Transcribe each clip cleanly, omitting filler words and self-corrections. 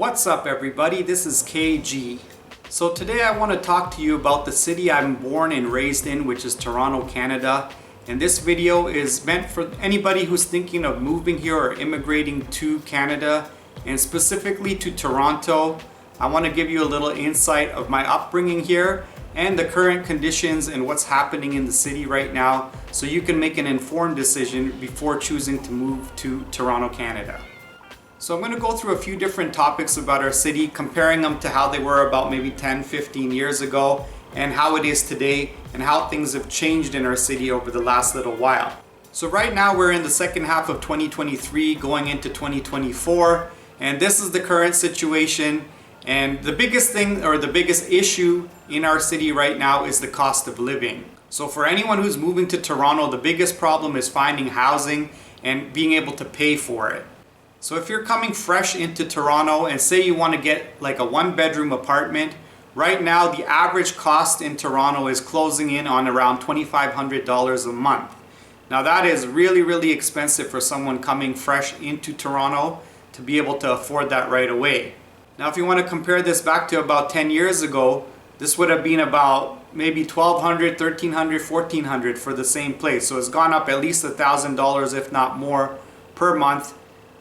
What's up everybody, this is KG. So today I want to talk to you about the city I'm born and raised in, which is Toronto, Canada. And this video is meant for anybody who's thinking of moving here or immigrating to Canada, and specifically to Toronto. I want to give you a little insight of my upbringing here and the current conditions and what's happening in the city right now, so you can make an informed decision before choosing to move to Toronto, Canada. So I'm going to go through a few different topics about our city, comparing them to how they were about maybe 10-15 years ago and how it is today and how things have changed in our city over the last little while. So right now we're in the second half of 2023 going into 2024, and this is the current situation. And the biggest thing, or the biggest issue in our city right now, is the cost of living. So for anyone who's moving to Toronto, the biggest problem is finding housing and being able to pay for it. So if you're coming fresh into Toronto and say you want to get like a one-bedroom apartment, right now the average cost in Toronto is closing in on around $2,500 a month. Now that is really expensive for someone coming fresh into Toronto to be able to afford that right away. Now if you want to compare this back to about 10 years ago, this would have been about maybe $1,200, $1,300, $1,400 for the same place. So it's gone up at least $1,000 if not more per month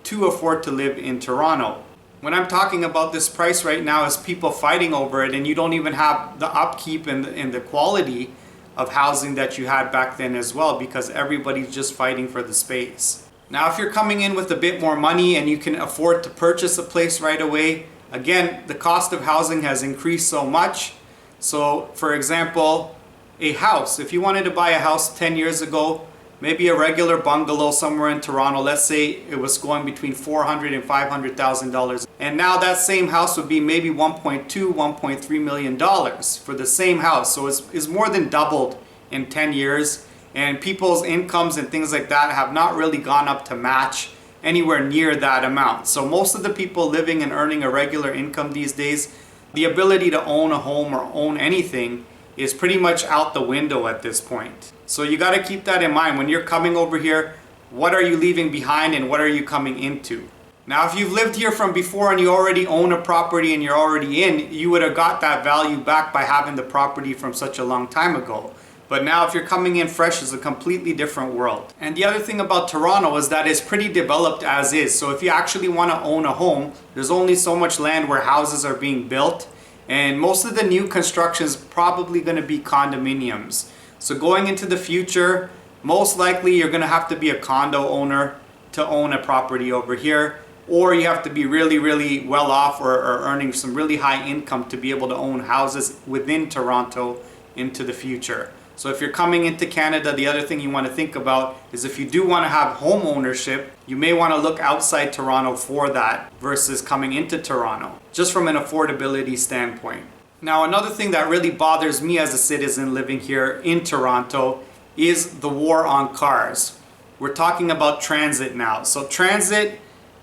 to afford to live in Toronto. When I'm talking about this price right now, is people fighting over it, and you don't even have the upkeep and the quality of housing that you had back then as well, because everybody's just fighting for the space. Now if you're coming in with a bit more money and you can afford to purchase a place right away, again, the cost of housing has increased so much. So for example, a house, if you wanted to buy a house 10 years ago, maybe a regular bungalow somewhere in Toronto, let's say it was going between $400,000 and $500,000. And now that same house would be maybe $1.2, $1.3 million for the same house. So it's more than doubled in 10 years. And people's incomes and things like that have not really gone up to match anywhere near that amount. So most of the people living and earning a regular income these days, the ability to own a home or own anything is pretty much out the window at this point. So you got to keep that in mind when you're coming over here. What are you leaving behind and what are you coming into? Now if you've lived here from before and you already own a property and you're already in, you would have got that value back by having the property from such a long time ago. But now if you're coming in fresh, it's a completely different world. And the other thing about Toronto is that it's pretty developed as is. So if you actually want to own a home, there's only so much land where houses are being built. And most of the new construction is probably going to be condominiums. So going into the future, most likely you're going to have to be a condo owner to own a property over here. Or you have to be really well off or earning some really high income to be able to own houses within Toronto into the future. So if you're coming into Canada, the other thing you want to think about is if you do want to have home ownership, you may want to look outside Toronto for that versus coming into Toronto, just from an affordability standpoint. Now another thing that really bothers me as a citizen living here in Toronto is the war on cars. We're talking about transit now. So transit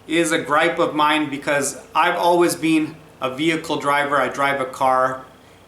is a gripe of mine because I've always been a vehicle driver. I drive a car.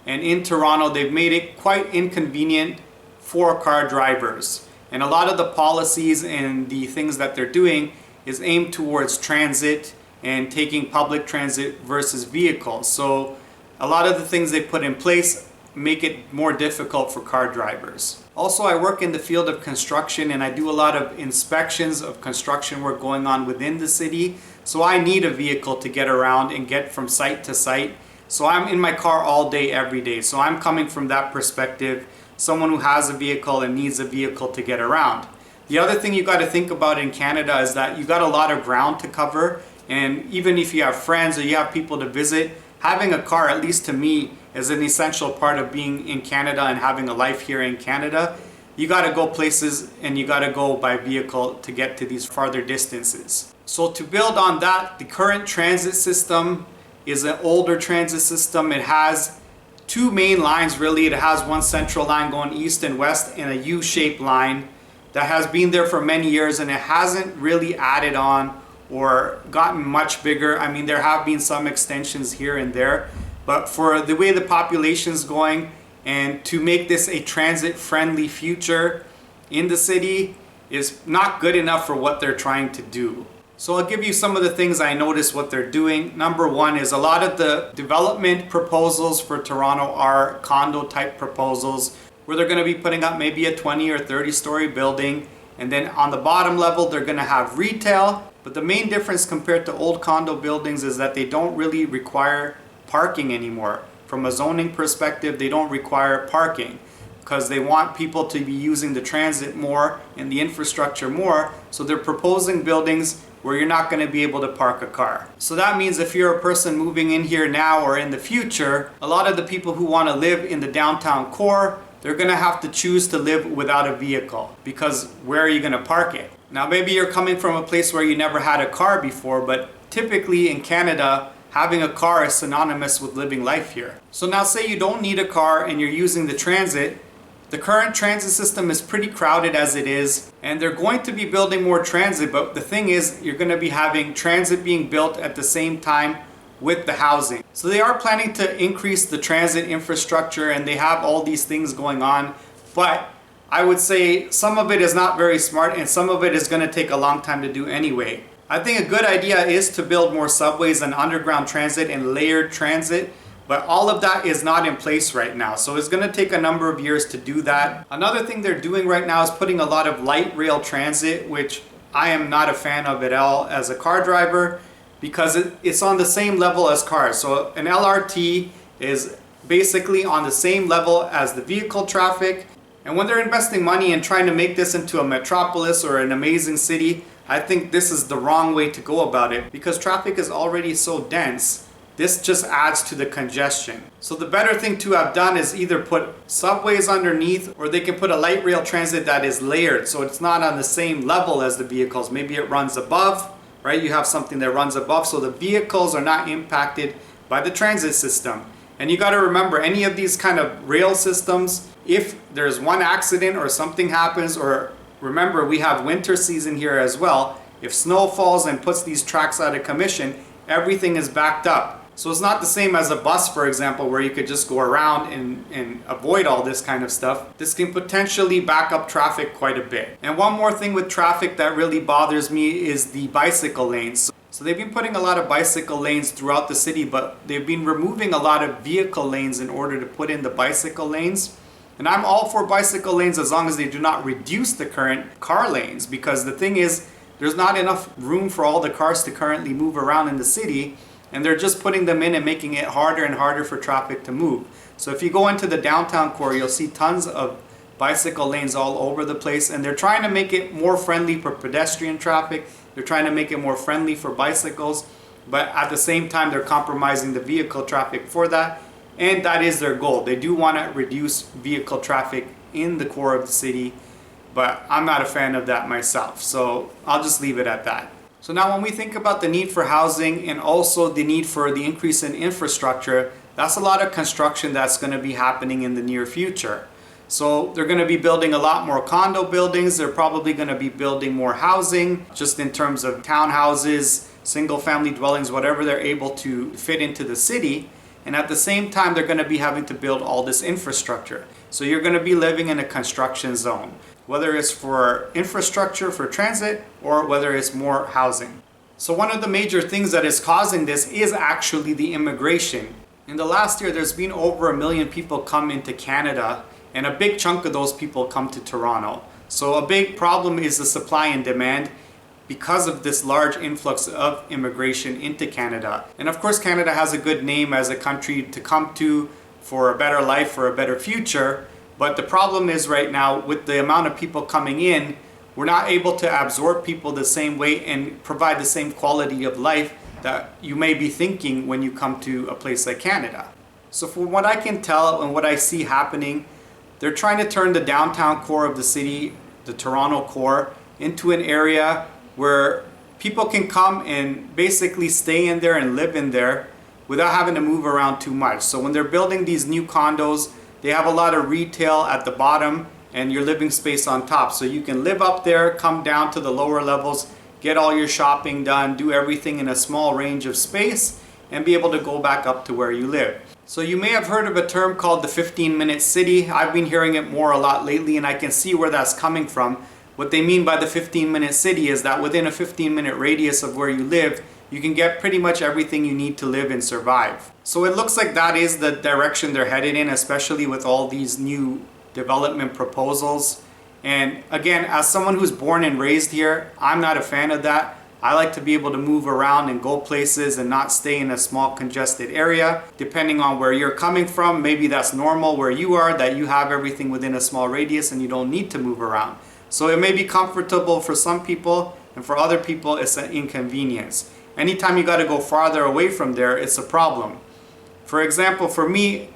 And in Toronto, they've made it quite inconvenient for car drivers. And a lot of the policies and the things that they're doing is aimed towards transit and taking public transit versus vehicles. So a lot of the things they put in place make it more difficult for car drivers. Also, I work in the field of construction and I do a lot of inspections of construction work going on within the city. So I need a vehicle to get around and get from site to site. So I'm in my car all day, every day. So I'm coming from that perspective, someone who has a vehicle and needs a vehicle to get around. The other thing you got to think about in Canada is that you got a lot of ground to cover. And even if you have friends or you have people to visit, having a car, at least to me, is an essential part of being in Canada and having a life here in Canada. You got to go places and you got to go by vehicle to get to these farther distances. So to build on that, the current transit system is an older transit system. It has two main lines really. It has one central line going east and west and a U-shaped line that has been there for many years, and it hasn't really added on or gotten much bigger. I mean, there have been some extensions here and there, but for the way the population is going and to make this a transit friendly future in the city is not good enough for what they're trying to do. So I'll give you some of the things I noticed what they're doing. Number one is a lot of the development proposals for Toronto are condo type proposals where they're going to be putting up maybe a 20 or 30 story building, and then on the bottom level they're going to have retail. But the main difference compared to old condo buildings is that they don't really require parking anymore. From a zoning perspective, they don't require parking because they want people to be using the transit more and the infrastructure more. So they're proposing buildings where you're not going to be able to park a car. So that means if you're a person moving in here now or in the future, a lot of the people who want to live in the downtown core, they're going to have to choose to live without a vehicle, because where are you going to park it? Now maybe you're coming from a place where you never had a car before, but typically in Canada, having a car is synonymous with living life here. So now say you don't need a car and you're using the transit. The current transit system is pretty crowded as it is, and they're going to be building more transit, but the thing is you're going to be having transit being built at the same time with the housing. So they are planning to increase the transit infrastructure and they have all these things going on, but I would say some of it is not very smart and some of it is going to take a long time to do anyway. I think a good idea is to build more subways and underground transit and layered transit, but all of that is not in place right now. So it's going to take a number of years to do that. Another thing they're doing right now is putting a lot of light rail transit, which I am not a fan of at all as a car driver, because it's on the same level as cars. So an LRT is basically on the same level as the vehicle traffic. And when they're investing money and trying to make this into a metropolis or an amazing city, I think this is the wrong way to go about it, because traffic is already so dense. This just adds to the congestion. So the better thing to have done is either put subways underneath, or they can put a light rail transit that is layered so it's not on the same level as the vehicles. Maybe it runs above, right? You have something that runs above so the vehicles are not impacted by the transit system. And you got to remember, any of these kind of rail systems, if there's one accident or something happens, or remember we have winter season here as well, if snow falls and puts these tracks out of commission, everything is backed up. So it's not the same as a bus, for example, where you could just go around and avoid all this kind of stuff. This can potentially back up traffic quite a bit. And one more thing with traffic that really bothers me is the bicycle lanes. So they've been putting a lot of bicycle lanes throughout the city, but they've been removing a lot of vehicle lanes in order to put in the bicycle lanes. And I'm all for bicycle lanes as long as they do not reduce the current car lanes, because the thing is, there's not enough room for all the cars to currently move around in the city, and they're just putting them in and making it harder and harder for traffic to move. So if you go into the downtown core, you'll see tons of bicycle lanes all over the place, and they're trying to make it more friendly for pedestrian traffic. They're trying to make it more friendly for bicycles, but at the same time they're compromising the vehicle traffic for that, and that is their goal. They do want to reduce vehicle traffic in the core of the city, but I'm not a fan of that myself, so I'll just leave it at that. So now when we think about the need for housing and also the need for the increase in infrastructure, that's a lot of construction that's going to be happening in the near future. So they're going to be building a lot more condo buildings. They're probably going to be building more housing, just in terms of townhouses, single family dwellings, whatever they're able to fit into the city. And at the same time, they're going to be having to build all this infrastructure. So you're going to be living in a construction zone, whether it's for infrastructure, for transit, or whether it's more housing. So one of the major things that is causing this is actually the immigration. In the last year, there's been over 1 million people come into Canada, and a big chunk of those people come to Toronto. So a big problem is the supply and demand because of this large influx of immigration into Canada. And of course, Canada has a good name as a country to come to for a better life, for a better future. But the problem is right now, with the amount of people coming in, we're not able to absorb people the same way and provide the same quality of life that you may be thinking when you come to a place like Canada. So from what I can tell and what I see happening, they're trying to turn the downtown core of the city, the Toronto core, into an area where people can come and basically stay in there and live in there without having to move around too much. So when they're building these new condos, they have a lot of retail at the bottom and your living space on top. So you can live up there, come down to the lower levels, get all your shopping done, do everything in a small range of space, and be able to go back up to where you live. So you may have heard of a term called the 15-minute city. I've been hearing it a lot lately, and I can see where that's coming from. What they mean by the 15-minute city is that within a 15-minute radius of where you live, you can get pretty much everything you need to live and survive. So it looks like that is the direction they're headed in, especially with all these new development proposals. And again, as someone who's born and raised here, I'm not a fan of that. I like to be able to move around and go places and not stay in a small congested area. Depending on where you're coming from, maybe that's normal where you are, that you have everything within a small radius and you don't need to move around. So it may be comfortable for some people, and for other people it's an inconvenience. Anytime you got to go farther away from there, it's a problem. For example, for me,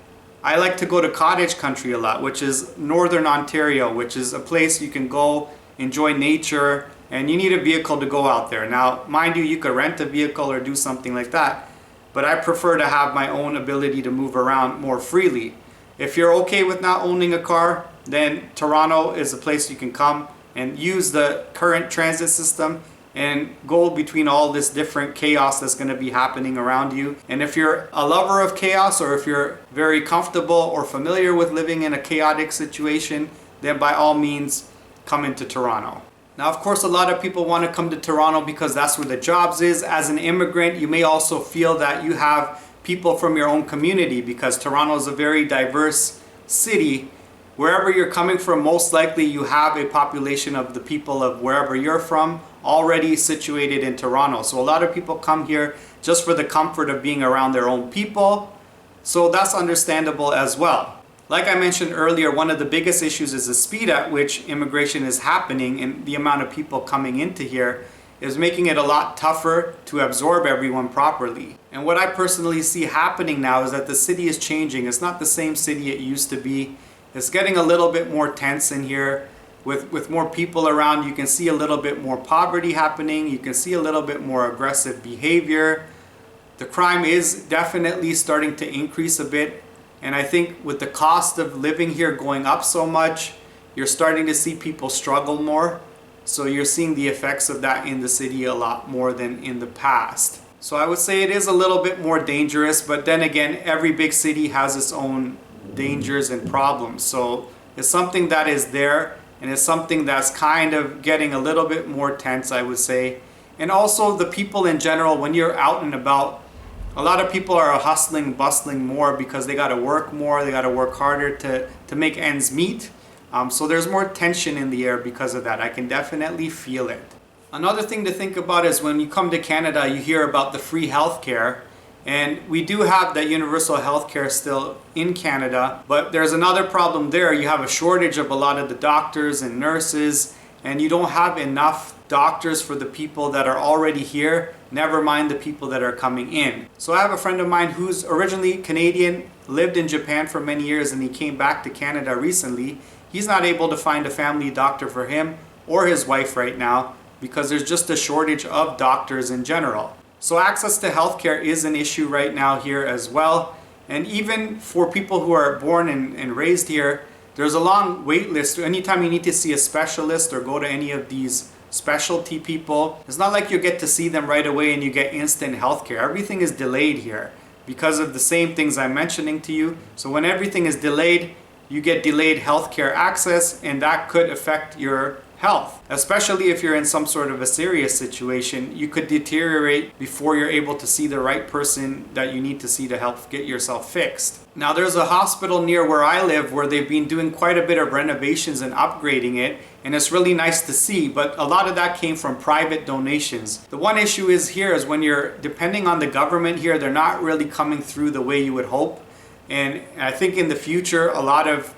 I like to go to cottage country a lot, which is northern Ontario, which is a place you can go enjoy nature, and you need a vehicle to go out there. Now, mind you, you could rent a vehicle or do something like that, but I prefer to have my own ability to move around more freely. If you're okay with not owning a car, then Toronto is a place you can come and use the current transit system and go between all this different chaos that's going to be happening around you. And if you're a lover of chaos, or if you're very comfortable or familiar with living in a chaotic situation, then by all means come into Toronto. Now, of course, a lot of people want to come to Toronto because that's where the jobs is. As an immigrant, you may also feel that you have people from your own community, because Toronto is a very diverse city. Wherever you're coming from, most likely you have a population of the people of wherever you're from already situated in Toronto. So a lot of people come here just for the comfort of being around their own people. So that's understandable as well. Like I mentioned earlier, one of the biggest issues is the speed at which immigration is happening, and the amount of people coming into here is making it a lot tougher to absorb everyone properly. And what I personally see happening now is that the city is changing. It's not the same city it used to be. It's getting a little bit more tense in here. With more people around, you can see a little bit more poverty happening. You can see a little bit more aggressive behavior. The crime is definitely starting to increase a bit. And I think with the cost of living here going up so much, you're starting to see people struggle more. So you're seeing the effects of that in the city a lot more than in the past. So I would say it is a little bit more dangerous, but then again, every big city has its own dangers and problems. So it's something that is there, and it's something that's kind of getting a little bit more tense, I would say. And also the people in general, when you're out and about, a lot of people are hustling, bustling more because they got to work more, they got to work harder to make ends meet. So there's more tension in the air because of that. I can definitely feel it. Another thing to think about is when you come to Canada, you hear about the free healthcare. And we do have that universal healthcare still in Canada, but there's another problem there. You have a shortage of a lot of the doctors and nurses, and you don't have enough doctors for the people that are already here, never mind the people that are coming in. So I have a friend of mine who's originally Canadian, lived in Japan for many years, and he came back to Canada recently. He's not able to find a family doctor for him or his wife right now because there's just a shortage of doctors in general. So access to healthcare is an issue right now here as well. And even for people who are born and raised here, there's a long wait list. Anytime you need to see a specialist or go to any of these specialty people, it's not like you get to see them right away and you get instant healthcare. Everything is delayed here because of the same things I'm mentioning to you. So when everything is delayed, you get delayed healthcare access, and that could affect your health, especially if you're in some sort of a serious situation. You could deteriorate before you're able to see the right person that you need to see to help get yourself fixed. Now, there's a hospital near where I live where they've been doing quite a bit of renovations and upgrading it, and it's really nice to see, but a lot of that came from private donations. The one issue is here is when you're depending on the government here, they're not really coming through the way you would hope. And I think in the future, a lot of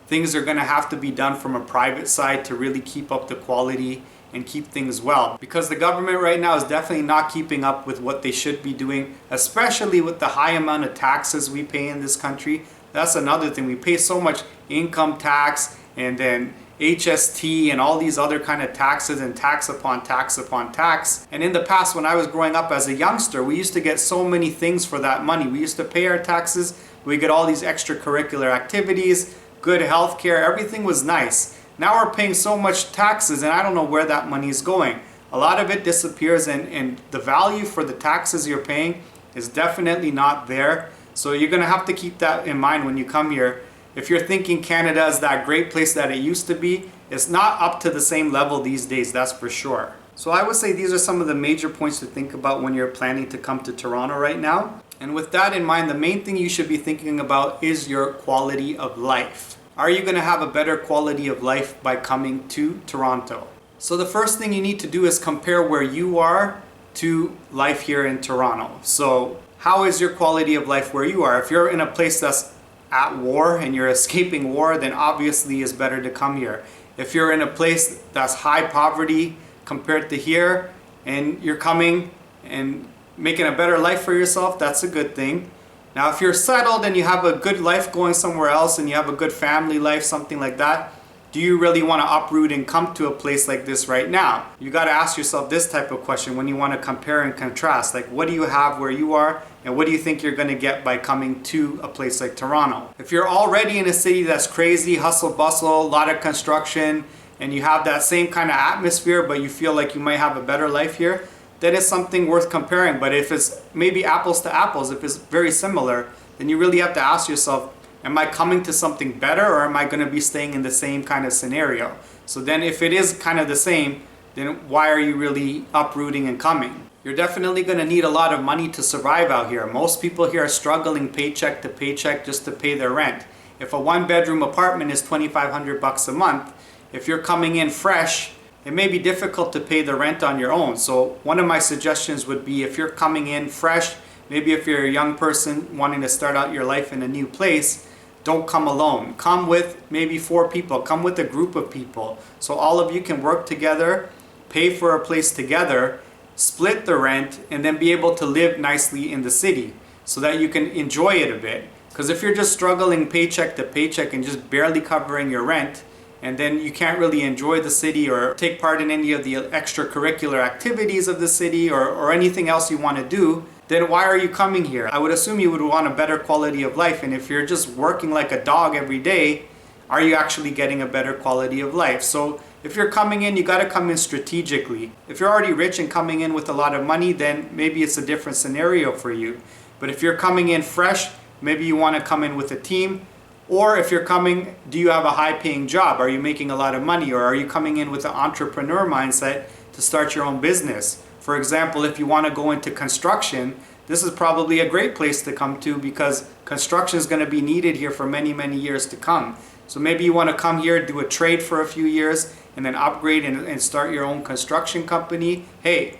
things are going to have to be done from a private side to really keep up the quality and keep things well. Because the government right now is definitely not keeping up with what they should be doing, especially with the high amount of taxes we pay in this country. That's another thing. We pay so much income tax and then HST and all these other kind of taxes, and tax upon tax upon tax. And in the past, when I was growing up as a youngster, we used to get so many things for that money. We used to pay our taxes, we get all these extracurricular activities, good health care, everything was nice. Now we're paying so much taxes and I don't know where that money is going. A lot of it disappears, and the value for the taxes you're paying is definitely not there. So you're going to have to keep that in mind when you come here. If you're thinking Canada is that great place that it used to be, it's not up to the same level these days, that's for sure. So I would say these are some of the major points to think about when you're planning to come to Toronto right now. And with that in mind, the main thing you should be thinking about is your quality of life. Are you going to have a better quality of life by coming to Toronto? So the first thing you need to do is compare where you are to life here in Toronto. So how is your quality of life where you are? If you're in a place that's at war and you're escaping war, then obviously it's better to come here. If you're in a place that's high poverty compared to here and you're coming and making a better life for yourself, that's a good thing. Now if you're settled and you have a good life going somewhere else and you have a good family life, something like that, do you really want to uproot and come to a place like this right now? You got to ask yourself this type of question when you want to compare and contrast. Like, what do you have where you are and what do you think you're going to get by coming to a place like Toronto? If you're already in a city that's crazy, hustle bustle, a lot of construction, and you have that same kind of atmosphere but you feel like you might have a better life here, then it's something worth comparing. But if it's maybe apples to apples, if it's very similar, then you really have to ask yourself, am I coming to something better or am I going to be staying in the same kind of scenario? So then if it is kind of the same, then why are you really uprooting and coming? You're definitely going to need a lot of money to survive out here. Most people here are struggling paycheck to paycheck just to pay their rent. If a one-bedroom apartment is $2,500 a month, if you're coming in fresh, it may be difficult to pay the rent on your own. So one of my suggestions would be, if you're coming in fresh, maybe if you're a young person wanting to start out your life in a new place, don't come alone. Come with maybe 4 people. Come with a group of people. So all of you can work together, pay for a place together, split the rent, and then be able to live nicely in the city so that you can enjoy it a bit. Because if you're just struggling paycheck to paycheck and just barely covering your rent, and then you can't really enjoy the city or take part in any of the extracurricular activities of the city or anything else you want to do, then why are you coming here? I would assume you would want a better quality of life. And if you're just working like a dog every day, are you actually getting a better quality of life? So if you're coming in, you got to come in strategically. If you're already rich and coming in with a lot of money, then maybe it's a different scenario for you. But if you're coming in fresh, maybe you want to come in with a team. Or if you're coming, do you have a high-paying job? Are you making a lot of money? Or are you coming in with an entrepreneur mindset to start your own business? For example, if you want to go into construction, this is probably a great place to come to because construction is going to be needed here for many, many years to come. So maybe you want to come here, do a trade for a few years, and then upgrade and start your own construction company. Hey,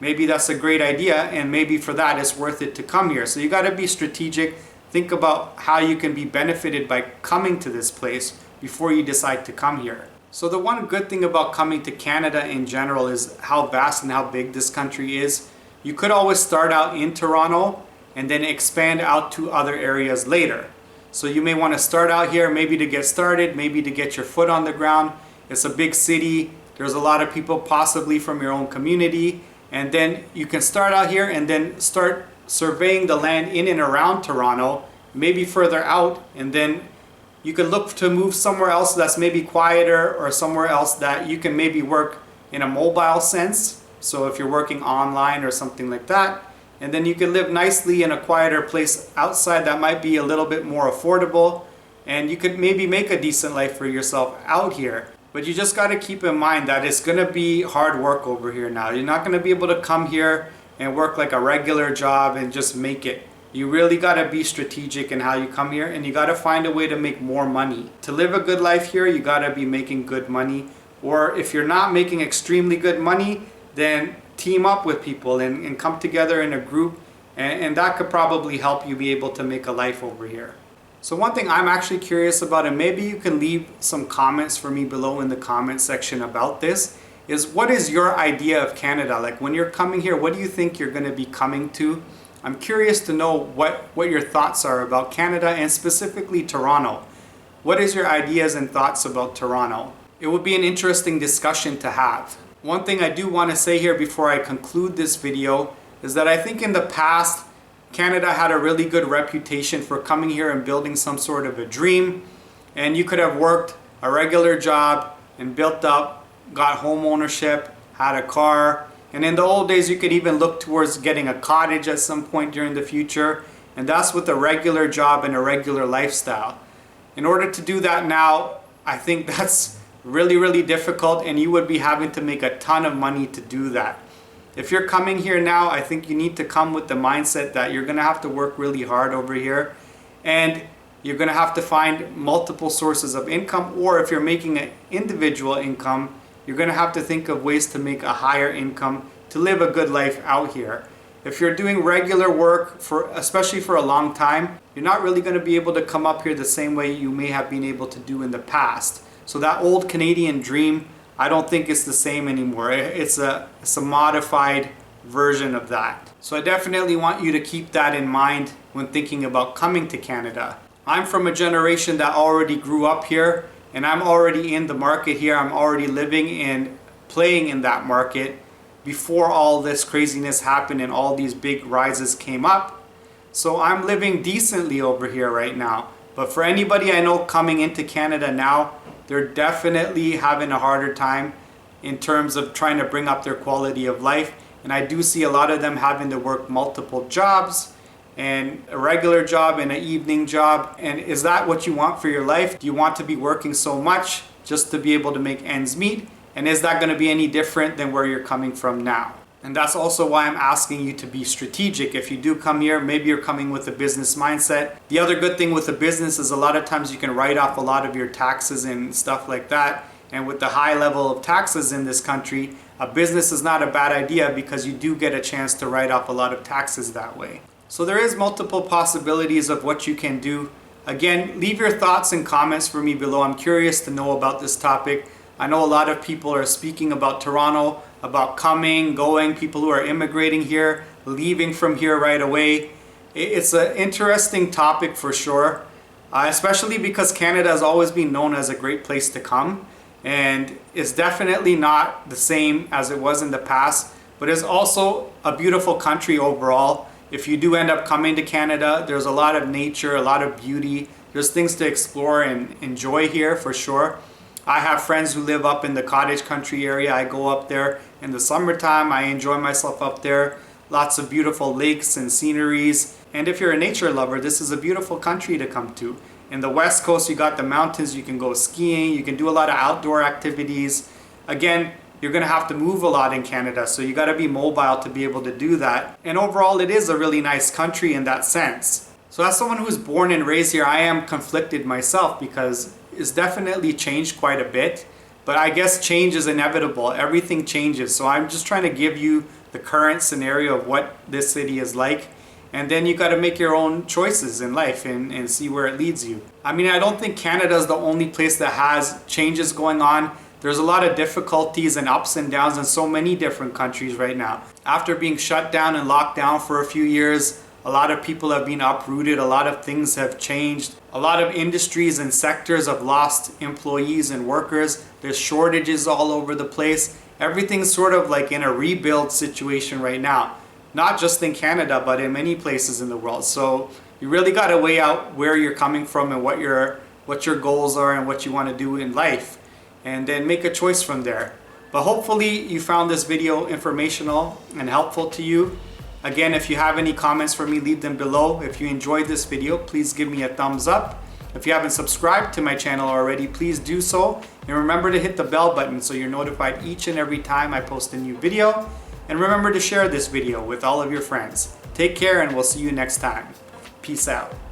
maybe that's a great idea, and maybe for that it's worth it to come here. So you got to be strategic. Think about how you can be benefited by coming to this place before you decide to come here. So the one good thing about coming to Canada in general is how vast and how big this country is. You could always start out in Toronto and then expand out to other areas later. So you may want to start out here maybe to get started, maybe to get your foot on the ground. It's a big city. There's a lot of people possibly from your own community. And then you can start out here and then start surveying the land in and around Toronto, maybe further out, and then you could look to move somewhere else that's maybe quieter or somewhere else that you can maybe work in a mobile sense. So if you're working online or something like that, and then you can live nicely in a quieter place outside that might be a little bit more affordable, and you could maybe make a decent life for yourself out here. But you just got to keep in mind that it's going to be hard work over here now. You're not going to be able to come here and work like a regular job and just make it. You really got to be strategic in how you come here, and you got to find a way to make more money. To live a good life here, you got to be making good money. Or if you're not making extremely good money, then team up with people and come together in a group, and that could probably help you be able to make a life over here. So one thing I'm actually curious about, and maybe you can leave some comments for me below in the comment section about this, is what is your idea of Canada? Like when you're coming here, what do you think you're going to be coming to? I'm curious to know what your thoughts are about Canada and specifically Toronto. What is your ideas and thoughts about Toronto? It would be an interesting discussion to have. One thing I do want to say here before I conclude this video is that I think in the past, Canada had a really good reputation for coming here and building some sort of a dream. And you could have worked a regular job and built up, got home ownership, had a car. And in the old days, you could even look towards getting a cottage at some point during the future. And that's with a regular job and a regular lifestyle. In order to do that now, I think that's really difficult, and you would be having to make a ton of money to do that. If you're coming here now, I think you need to come with the mindset that you're gonna have to work really hard over here, and you're gonna have to find multiple sources of income, or if you're making an individual income, you're gonna have to think of ways to make a higher income to live a good life out here. If you're doing regular work, especially for a long time, you're not really gonna be able to come up here the same way you may have been able to do in the past. So that old Canadian dream, I don't think it's the same anymore. It's a modified version of that. So I definitely want you to keep that in mind when thinking about coming to Canada. I'm from a generation that already grew up here, and I'm already in the market here. I'm already living and playing in that market before all this craziness happened and all these big rises came up. So I'm living decently over here right now. But for anybody I know coming into Canada now, they're definitely having a harder time in terms of trying to bring up their quality of life. And I do see a lot of them having to work multiple jobs, and a regular job and an evening job. And is that what you want for your life? Do you want to be working so much just to be able to make ends meet? And is that going to be any different than where you're coming from now? And that's also why I'm asking you to be strategic. If you do come here, maybe you're coming with a business mindset. The other good thing with a business is a lot of times you can write off a lot of your taxes and stuff like that. And with the high level of taxes in this country, a business is not a bad idea because you do get a chance to write off a lot of taxes that way. So there is multiple possibilities of what you can do. Again, leave your thoughts and comments for me below. I'm curious to know about this topic. I know a lot of people are speaking about Toronto, about coming, going, people who are immigrating here, leaving from here right away. It's an interesting topic for sure, especially because Canada has always been known as a great place to come, and it's definitely not the same as it was in the past, but it's also a beautiful country overall. If you do end up coming to Canada, there's a lot of nature, a lot of beauty. There's things to explore and enjoy here for sure. I have friends who live up in the cottage country area. I go up there in the summertime. I enjoy myself up there. Lots of beautiful lakes and sceneries. And if you're a nature lover, this is a beautiful country to come to. In the West Coast, you got the mountains. You can go skiing. You can do a lot of outdoor activities. Again, you're going to have to move a lot in Canada, so you got to be mobile to be able to do that. And overall, it is a really nice country in that sense. So as someone who's born and raised here, I am conflicted myself because it's definitely changed quite a bit. But I guess change is inevitable. Everything changes. So I'm just trying to give you the current scenario of what this city is like. And then you got to make your own choices in life and see where it leads you. I mean, I don't think Canada is the only place that has changes going on. There's a lot of difficulties and ups and downs in so many different countries right now. After being shut down and locked down for a few years, a lot of people have been uprooted. A lot of things have changed. A lot of industries and sectors have lost employees and workers. There's shortages all over the place. Everything's sort of like in a rebuild situation right now. Not just in Canada, but in many places in the world. So you really got to weigh out where you're coming from and what your goals are and what you want to do in life. And then make a choice from there. But hopefully you found this video informational and helpful to you. Again, if you have any comments for me, leave them below. If you enjoyed this video, please give me a thumbs up. If you haven't subscribed to my channel already, please do so. And remember to hit the bell button so you're notified each and every time I post a new video. And remember to share this video with all of your friends. Take care, and we'll see you next time. Peace out.